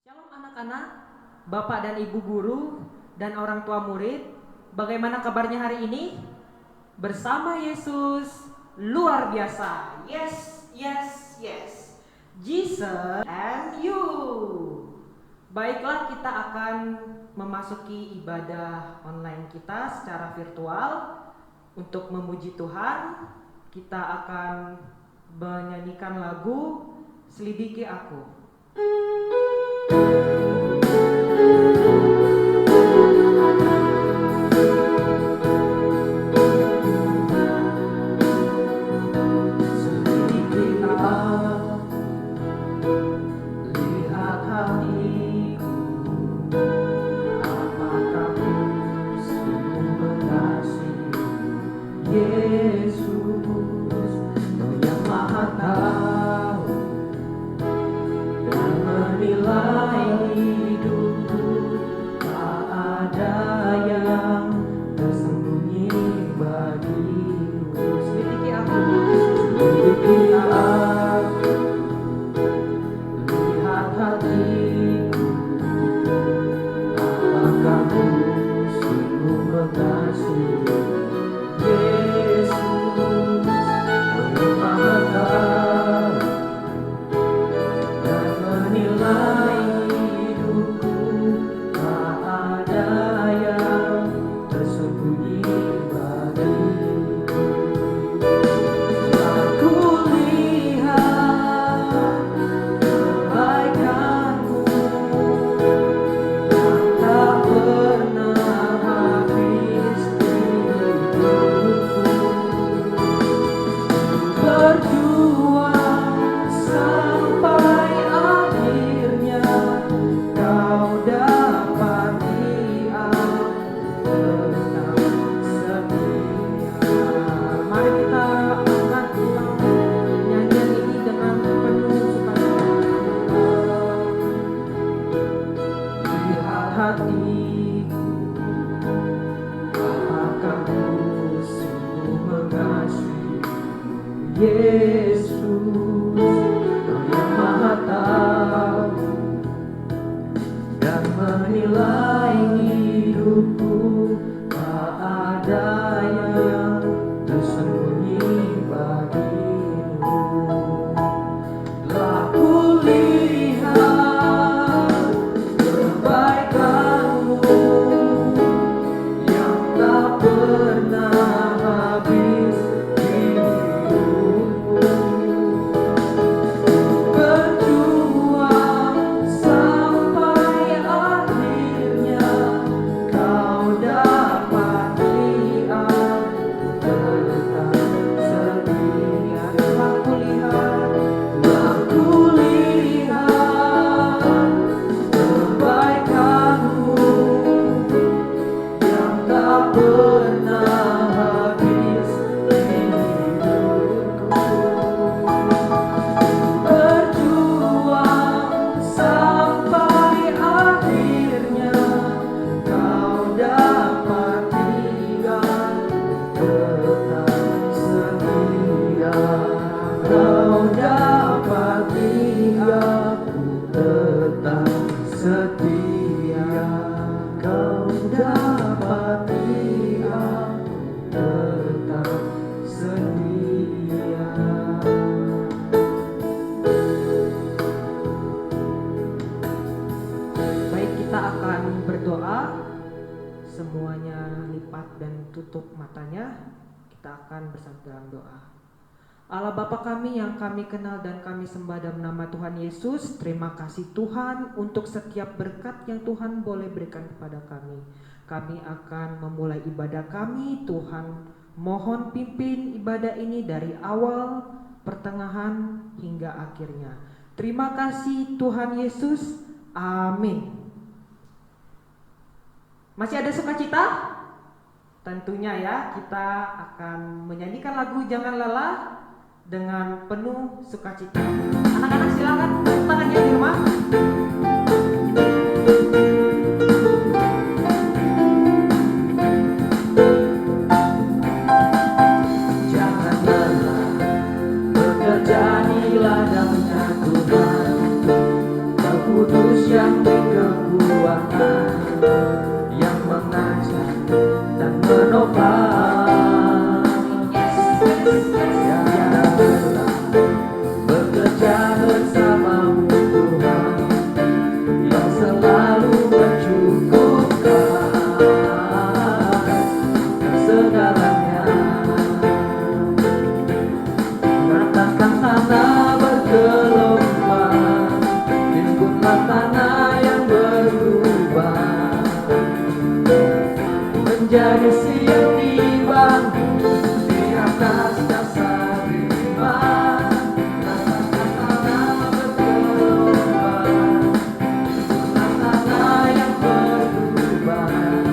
Shalom anak-anak, Bapak dan Ibu guru, dan orang tua murid. Bagaimana kabarnya hari ini? Bersama Yesus luar biasa. Yes, yes, yes. Jesus and you. Baiklah, kita akan memasuki ibadah online kita secara virtual. Untuk memuji Tuhan, kita akan menyanyikan lagu Selidiki Aku. semuanya lipat dan tutup matanya. Kita akan bersatu dalam doa. Allah Bapa kami yang kami kenal dan kami sembah dalam nama Tuhan Yesus, terima kasih Tuhan untuk setiap berkat yang Tuhan boleh berikan kepada kami. Kami akan memulai ibadah kami, Tuhan mohon pimpin ibadah ini dari awal, pertengahan hingga akhirnya. Terima kasih Tuhan Yesus, amin. Masih ada sukacita? Tentunya ya, kita akan menyanyikan lagu Jangan Lelah dengan penuh sukacita. Anak-anak silakan tepuk tangannya di rumah. Jangan lelah bekerja di ladangnya Tuhan, Roh Kudus yang berkekuatan, yang mengajar dan menopang. Jangan lelah bekerja bersamamu Tuhan, yang selalu mencukupkan segalanya. Ratakan tanah bergelombang, timbunlah tanah yang berlubang, menjadi siap dibangun di atas dasar iman. Ratakan tanah bergelombang, timbunlah tanah yang berlubang,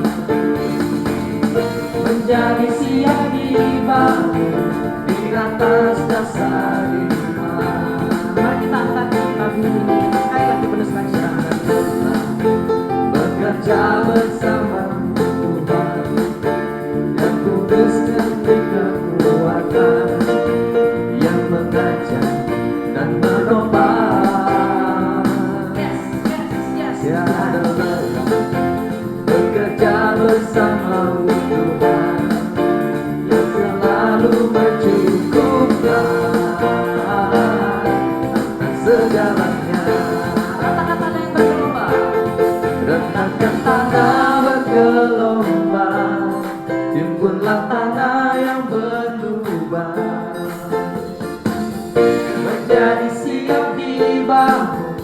menjadi siap dibangun di atas dasar iman. Mari kita angkat lagu ini sekali lagi penuh sukacita. Bekerja bersama Tuhan, yang kudus dan kekuatan, yang mengajar dan menopang. Tiada lelah bekerja bersama Tuhan, yang selalu mencukupkan atas segalanya. Ratakan tanah bergelombang, timbunlah tanah yang berlubang, menjadi siap dibangun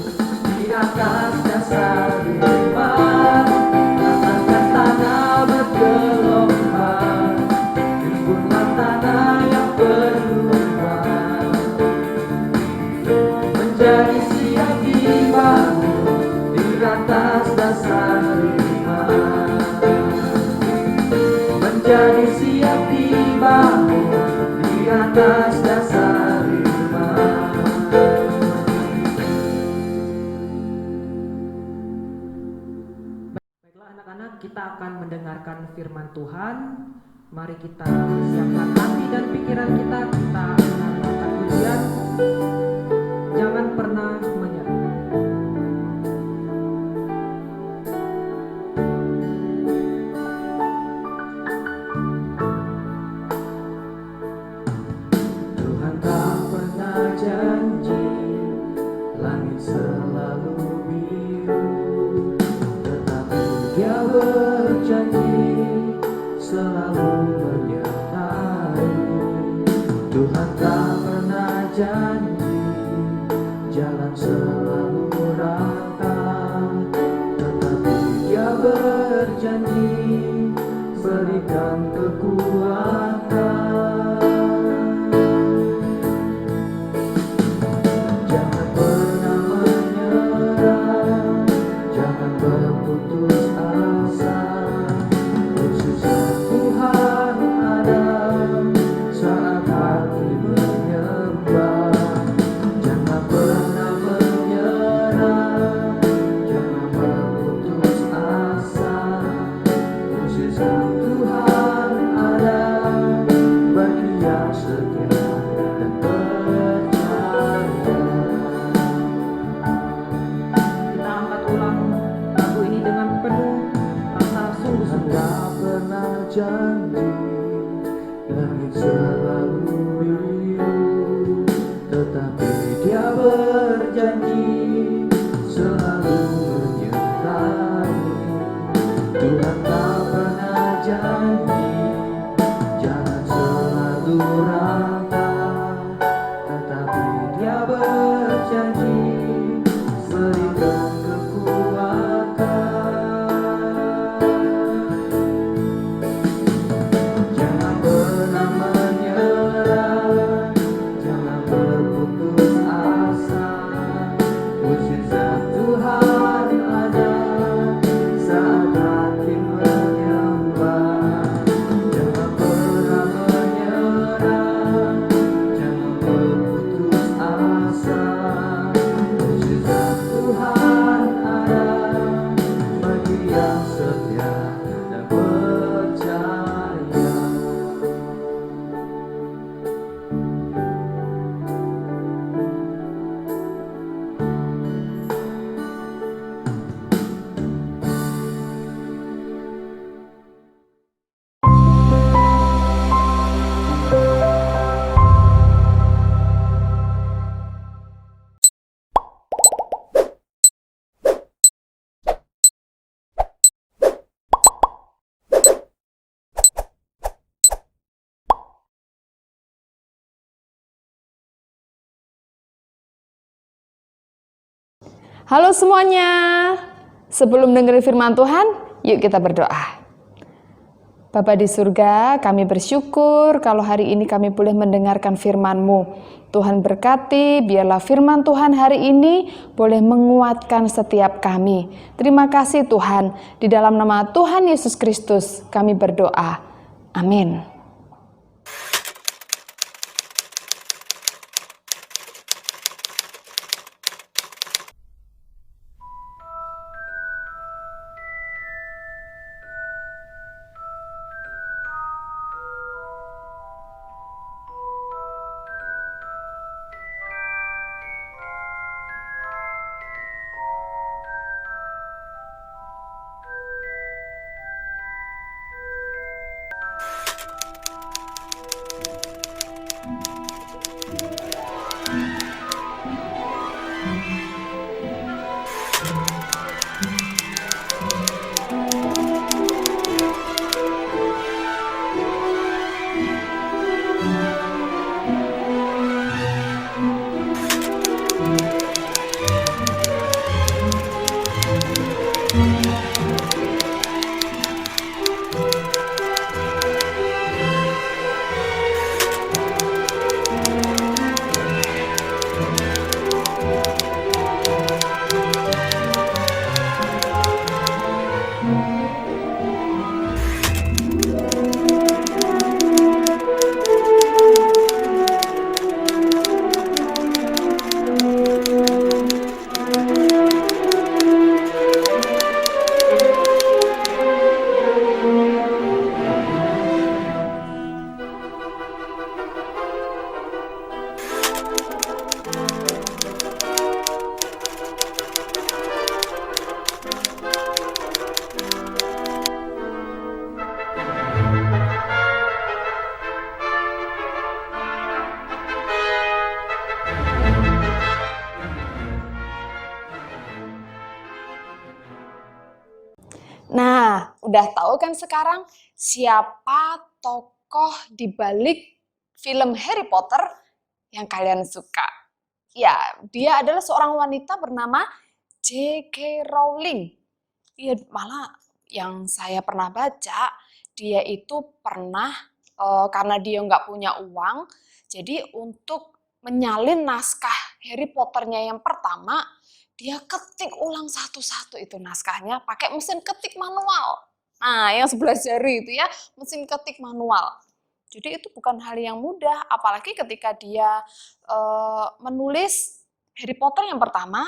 di atas dasar iman. Ratakan tanah bergelombang, timbunlah tanah yang berlubang, menjadi siap dibangun di atas dasar iman. Menjadi siap dibangun di atas dasar iman. Baiklah anak-anak, kita akan mendengarkan firman Tuhan. Mari kita siapkan hati dan pikiran kita. Kita akan mengangkat pujian. Jangan pernah menyerah. Tuhan tak pernah janji langit selalu biru, tetapi Dia berjanji selalu menyertai. Tuhan tak pernah janji jalan selalu rata, tetapi Dia berjanji berikan kekuatan. Jangan pernah menyerah, jangan berputus asa. Khususnya Tuhan ada saat hati menyembah. Jangan pernah menyerah, jangan berputus asa. Khususnya Tuhan ada bagi yang setia dan percaya. Kita angkat ulang lagu ini dengan penuh rasa sungguh-sungguh. Tak pernah janji langit selalu biru, tetapi Dia berjanji selalu menyertai. Tuhan tak pernah Halo semuanya, sebelum dengerin firman Tuhan, yuk kita berdoa. Bapa di surga, kami bersyukur kalau hari ini kami boleh mendengarkan firman-Mu. Tuhan berkati, biarlah firman Tuhan hari ini boleh menguatkan setiap kami. Terima kasih Tuhan, di dalam nama Tuhan Yesus Kristus kami berdoa. Amin. Nah, udah tahu kan sekarang siapa tokoh di balik film Harry Potter yang kalian suka? Ya, dia adalah seorang wanita bernama J.K. Rowling. Iya, malah yang saya pernah baca, dia itu pernah, karena dia nggak punya uang, jadi untuk menyalin naskah Harry Potternya yang pertama, dia ketik ulang satu-satu itu naskahnya pakai mesin ketik manual. Nah, yang 11 jari itu ya, mesin ketik manual. Jadi itu bukan hal yang mudah, apalagi ketika dia menulis Harry Potter yang pertama,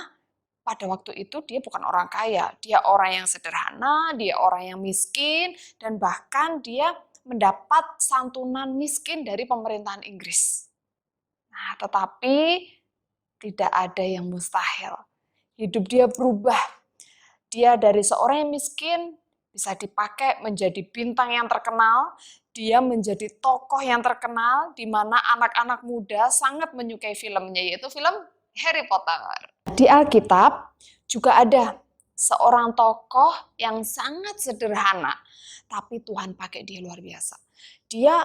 pada waktu itu dia bukan orang kaya, dia orang yang sederhana, dia orang yang miskin, dan bahkan dia mendapat santunan miskin dari pemerintahan Inggris. Nah, tetapi tidak ada yang mustahil. Hidup dia berubah. Dia dari seorang yang miskin bisa dipakai menjadi bintang yang terkenal. Dia menjadi tokoh yang terkenal di mana anak-anak muda sangat menyukai filmnya, yaitu film Harry Potter. Di Alkitab juga ada seorang tokoh yang sangat sederhana, tapi Tuhan pakai dia luar biasa. Dia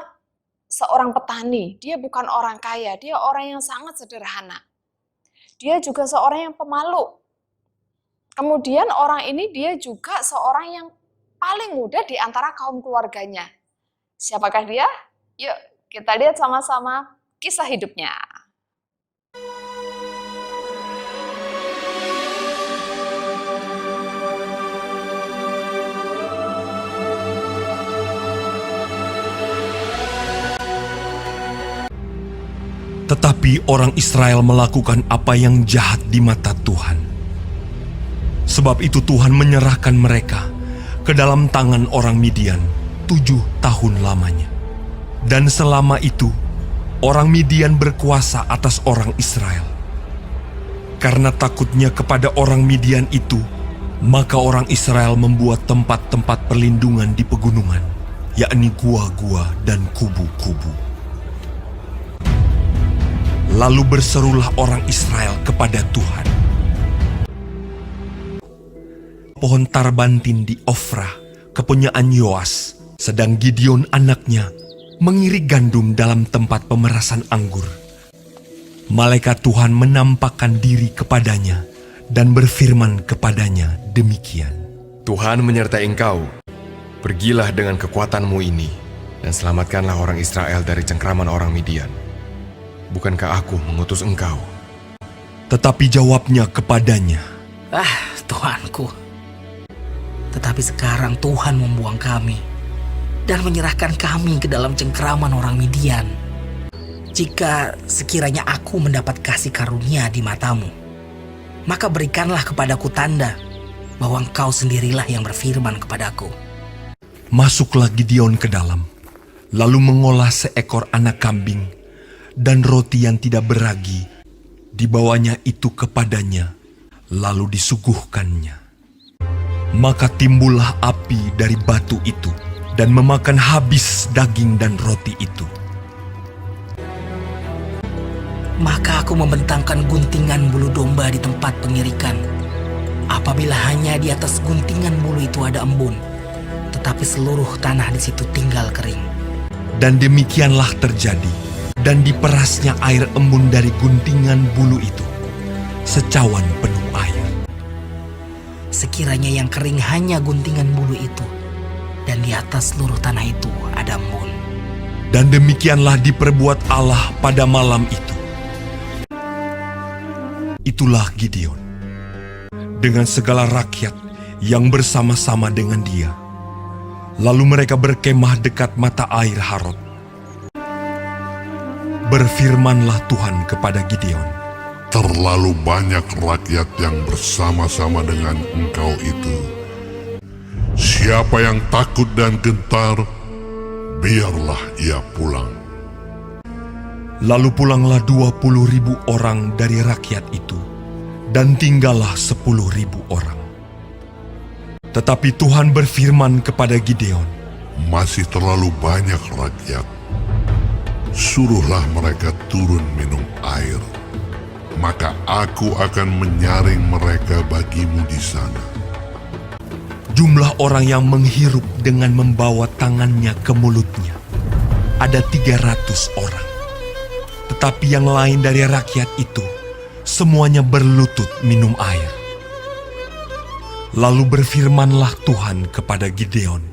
seorang petani, dia bukan orang kaya, dia orang yang sangat sederhana. Dia juga seorang yang pemalu. Kemudian orang ini dia juga seorang yang paling muda di antara kaum keluarganya. Siapakah dia? Yuk kita lihat sama-sama kisah hidupnya. Tetapi orang Israel melakukan apa yang jahat di mata Tuhan. Sebab itu Tuhan menyerahkan mereka ke dalam tangan orang Midian 7 tahun lamanya. Dan selama itu, orang Midian berkuasa atas orang Israel. Karena takutnya kepada orang Midian itu, maka orang Israel membuat tempat-tempat perlindungan di pegunungan, yakni gua-gua dan kubu-kubu. Lalu berserulah orang Israel kepada Tuhan. Pohon tarbantin di Ofra, kepunyaan Yoas, sedang Gideon anaknya mengirik gandum dalam tempat pemerasan anggur. Malaikat Tuhan menampakkan diri kepadanya dan berfirman kepadanya demikian. Tuhan menyertai engkau. Pergilah dengan kekuatanmu ini dan selamatkanlah orang Israel dari cengkraman orang Midian. Bukankah aku mengutus engkau? Tetapi jawabnya kepadanya, Tuhanku, tetapi sekarang Tuhan membuang kami dan menyerahkan kami ke dalam cengkraman orang Midian. Jika sekiranya aku mendapat kasih karunia di matamu, maka berikanlah kepadaku tanda bahwa engkau sendirilah yang berfirman kepadaku. Masuklah Gideon ke dalam, lalu mengolah seekor anak kambing dan roti yang tidak beragi, dibawanya itu kepadanya, lalu disuguhkannya. Maka timbullah api dari batu itu dan memakan habis daging dan roti itu. Maka aku membentangkan guntingan bulu domba di tempat pengirikan. Apabila hanya di atas guntingan bulu itu ada embun, tetapi seluruh tanah di situ tinggal kering. Dan demikianlah terjadi, dan diperasnya air embun dari guntingan bulu itu, secawan penuh air. Sekiranya yang kering hanya guntingan bulu itu, dan di atas seluruh tanah itu ada embun. Dan demikianlah diperbuat Allah pada malam itu. Itulah Gideon, dengan segala rakyat yang bersama-sama dengan dia. Lalu mereka berkemah dekat mata air Harod. Berfirmanlah Tuhan kepada Gideon, terlalu banyak rakyat yang bersama-sama dengan engkau itu. Siapa yang takut dan gentar, biarlah ia pulang. Lalu pulanglah 20.000 orang dari rakyat itu, dan tinggallah 10.000 orang. Tetapi Tuhan berfirman kepada Gideon, Masih terlalu banyak rakyat. Suruhlah mereka turun minum air, maka aku akan menyaring mereka bagimu di sana. jumlah orang yang menghirup dengan membawa tangannya ke mulutnya ada 300 orang. Tetapi yang lain dari rakyat itu, semuanya berlutut minum air. Lalu berfirmanlah Tuhan kepada Gideon,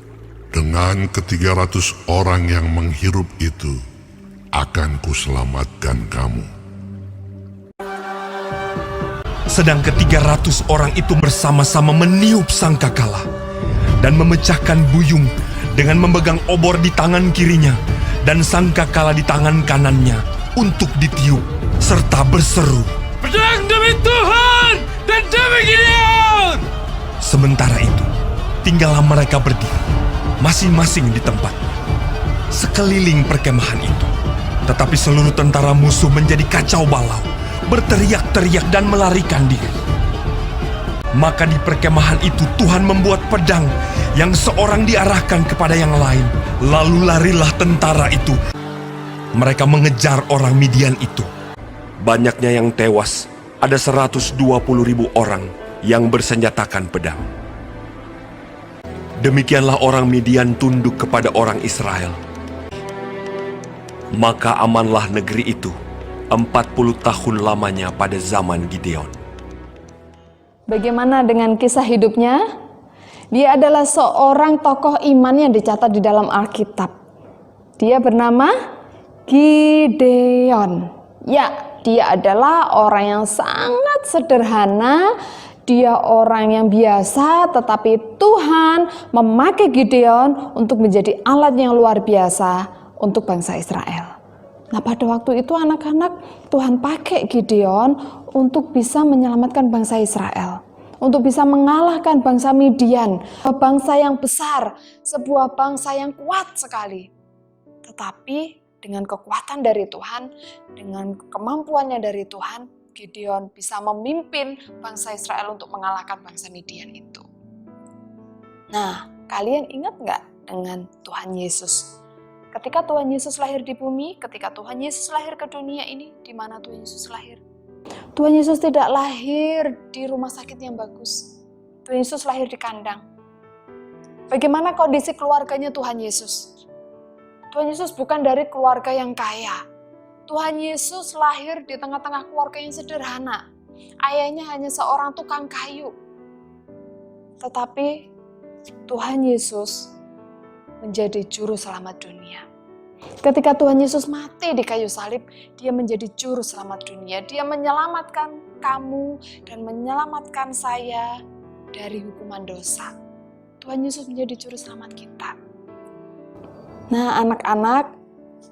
Dengan ke-300 orang yang menghirup itu, akan kuselamatkan kamu. sedang ke-300 orang itu bersama-sama meniup sangkakala dan memecahkan buyung dengan memegang obor di tangan kirinya dan sangkakala di tangan kanannya untuk ditiup, serta berseru, "Pedang demi Tuhan dan demi Gideon!" Sementara itu, tinggallah mereka berdiri, masing-masing di tempatnya, sekeliling perkemahan itu. Tetapi seluruh tentara musuh menjadi kacau balau, berteriak-teriak dan melarikan diri. Maka di perkemahan itu Tuhan membuat pedang yang seorang diarahkan kepada yang lain. Lalu larilah tentara itu. Mereka mengejar orang Midian itu. Banyaknya yang tewas, ada 120.000 orang yang bersenjatakan pedang. Demikianlah orang Midian tunduk kepada orang Israel. Maka amanlah negeri itu 40 tahun lamanya pada zaman Gideon. Bagaimana dengan kisah hidupnya? Dia adalah seorang tokoh iman yang dicatat di dalam Alkitab. Dia bernama Gideon. Ya, dia adalah orang yang sangat sederhana. Dia orang yang biasa, tetapi Tuhan memakai Gideon untuk menjadi alat yang luar biasa untuk bangsa Israel. Nah, pada waktu itu anak-anak, Tuhan pakai Gideon untuk bisa menyelamatkan bangsa Israel, untuk bisa mengalahkan bangsa Midian, bangsa yang besar, sebuah bangsa yang kuat sekali. Tetapi dengan kekuatan dari Tuhan, dengan kemampuannya dari Tuhan, Gideon bisa memimpin bangsa Israel untuk mengalahkan bangsa Midian itu. Nah, kalian ingat nggak dengan Tuhan Yesus? Ketika Tuhan Yesus lahir di bumi, ketika Tuhan Yesus lahir ke dunia ini, di mana Tuhan Yesus lahir? Tuhan Yesus tidak lahir di rumah sakit yang bagus. Tuhan Yesus lahir di kandang. Bagaimana kondisi keluarganya Tuhan Yesus? Tuhan Yesus bukan dari keluarga yang kaya. Tuhan Yesus lahir di tengah-tengah keluarga yang sederhana. ayahnya hanya seorang tukang kayu. Tetapi Tuhan Yesus menjadi juru selamat dunia. Ketika Tuhan Yesus mati di kayu salib, dia menjadi juru selamat dunia. Dia menyelamatkan kamu dan menyelamatkan saya dari hukuman dosa. Tuhan Yesus menjadi juru selamat kita. Nah, anak-anak,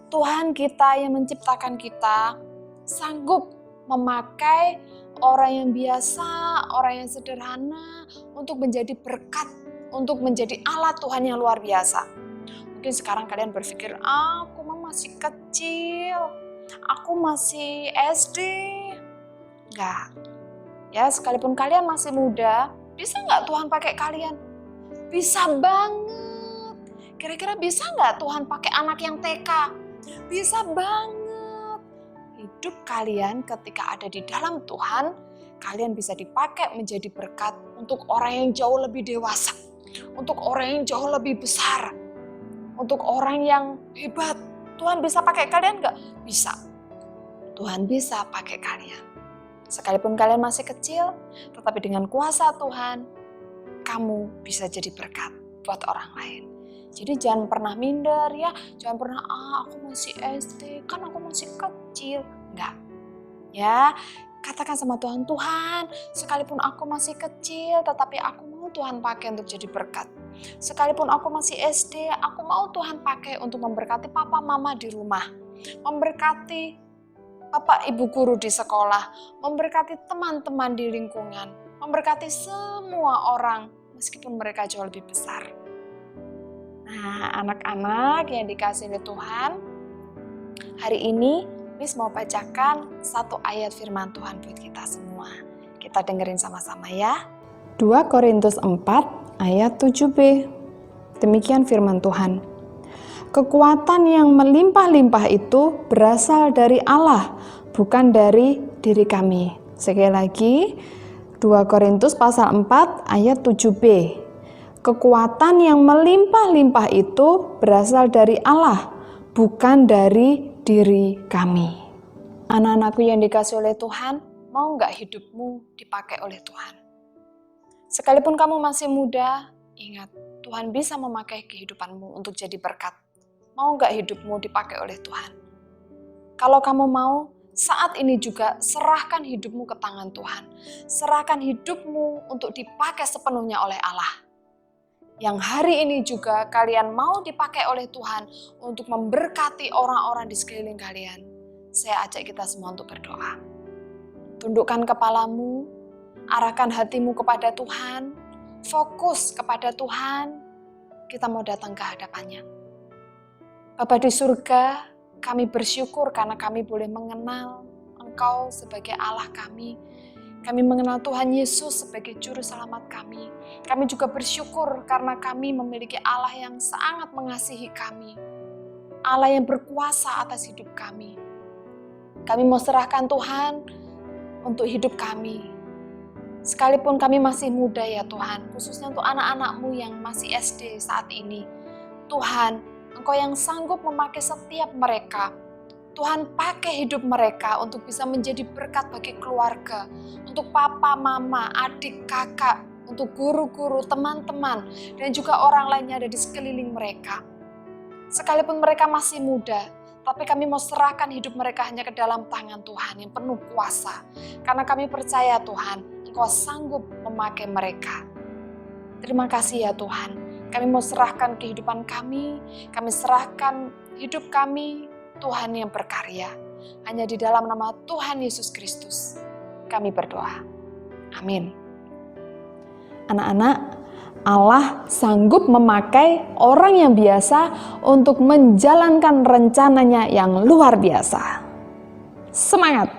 Tuhan kita yang menciptakan kita sanggup memakai orang yang biasa, orang yang sederhana untuk menjadi berkat, untuk menjadi alat Tuhan yang luar biasa. Mungkin sekarang kalian berpikir, aku masih kecil, aku masih SD. Enggak. Ya, sekalipun kalian masih muda, bisa nggak Tuhan pakai kalian? Bisa banget. Kira-kira bisa nggak Tuhan pakai anak yang TK? Bisa banget. Hidup kalian ketika ada di dalam Tuhan, kalian bisa dipakai menjadi berkat untuk orang yang jauh lebih dewasa, untuk orang yang jauh lebih besar, untuk orang yang hebat. Tuhan bisa pakai kalian nggak? Bisa. Tuhan bisa pakai kalian. Sekalipun kalian masih kecil, tetapi dengan kuasa Tuhan, kamu bisa jadi berkat buat orang lain. Jadi jangan pernah minder ya, jangan pernah aku masih SD, kan aku masih kecil. Enggak. Ya, katakan sama Tuhan, Tuhan, sekalipun aku masih kecil, tetapi aku mau Tuhan pakai untuk jadi berkat. Sekalipun aku masih SD, aku mau Tuhan pakai untuk memberkati papa mama di rumah, memberkati bapak ibu guru di sekolah, memberkati teman-teman di lingkungan, memberkati semua orang meskipun mereka jauh lebih besar. Nah, anak-anak yang dikasihi oleh Tuhan, hari ini Miss mau bacakan satu ayat firman Tuhan buat kita semua. Kita dengerin sama-sama ya. 2 Korintus 4 ayat 7b. Demikian firman Tuhan. Kekuatan yang melimpah-limpah itu berasal dari Allah, bukan dari diri kami. Sekali lagi, 2 Korintus pasal 4 ayat 7b. Kekuatan yang melimpah-limpah itu berasal dari Allah, bukan dari diri kami. Anak-anakku yang dikasihi oleh Tuhan, mau nggak hidupmu dipakai oleh Tuhan? Sekalipun kamu masih muda, ingat, Tuhan bisa memakai kehidupanmu untuk jadi berkat. Mau nggak hidupmu dipakai oleh Tuhan? Kalau kamu mau, saat ini juga serahkan hidupmu ke tangan Tuhan. Serahkan hidupmu untuk dipakai sepenuhnya oleh Allah. Yang hari ini juga kalian mau dipakai oleh Tuhan untuk memberkati orang-orang di sekeliling kalian. Saya ajak kita semua untuk berdoa. Tundukkan kepalamu, arahkan hatimu kepada Tuhan, fokus kepada Tuhan, kita mau datang ke hadapannya. Bapa di surga, kami bersyukur karena kami boleh mengenal Engkau sebagai Allah kami. Kami mengenal Tuhan Yesus sebagai juru selamat kami. Kami juga bersyukur karena kami memiliki Allah yang sangat mengasihi kami. Allah yang berkuasa atas hidup kami. Kami mau serahkan Tuhan untuk hidup kami. Sekalipun kami masih muda ya Tuhan, khususnya untuk anak-anak-Mu yang masih SD saat ini. Tuhan, Engkau yang sanggup memakai setiap mereka. Tuhan pakai hidup mereka untuk bisa menjadi berkat bagi keluarga, untuk papa, mama, adik, kakak, untuk guru-guru, teman-teman, dan juga orang lainnya ada di sekeliling mereka. Sekalipun mereka masih muda, tapi kami mau serahkan hidup mereka hanya ke dalam tangan Tuhan yang penuh kuasa. Karena kami percaya Tuhan, Engkau sanggup memakai mereka. Terima kasih ya Tuhan, kami mau serahkan kehidupan kami serahkan hidup kami, Tuhan yang berkarya. Hanya di dalam nama Tuhan Yesus Kristus kami berdoa. Amin. Anak-anak, Allah sanggup memakai orang yang biasa untuk menjalankan rencananya yang luar biasa. Semangat!